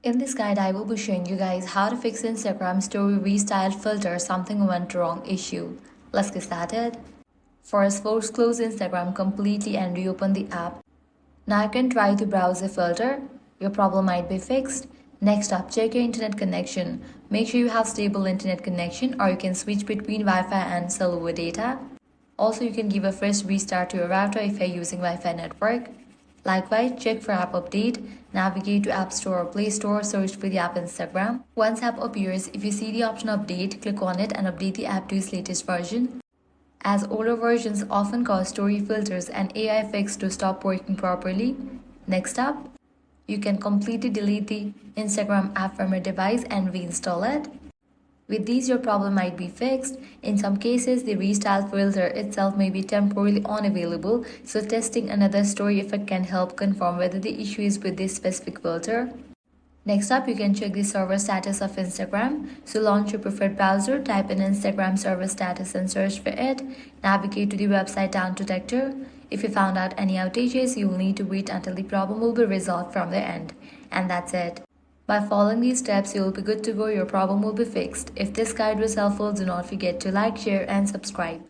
In this guide, I will be showing you guys how to fix Instagram story restyle filter something went wrong issue. Let's get started. First, close Instagram completely and reopen the app. Now you can try to browse the filter. Your problem might be fixed. Next up, check your internet connection. Make sure you have stable internet connection or you can switch between Wi-Fi and cellular data. Also, you can give a fresh restart to your router if you're using Wi-Fi network. Likewise, check for app update. Navigate to App Store or Play Store, search for the app Instagram. Once app appears, if you see the option update, click on it and update the app to its latest version. As older versions often cause story filters and AI effects to stop working properly. Next up, you can completely delete the Instagram app from your device and reinstall it. With these, your problem might be fixed. In some cases, the Restyle filter itself may be temporarily unavailable, so testing another story effect can help confirm whether the issue is with this specific filter. Next up, you can check the server status of Instagram. So launch your preferred browser, type in Instagram server status and search for it. Navigate to the website down detector. If you found out any outages, you will need to wait until the problem will be resolved from their end. And that's it. By following these steps, you will be good to go. Your problem will be fixed. If this guide was helpful, do not forget to like, share, and subscribe.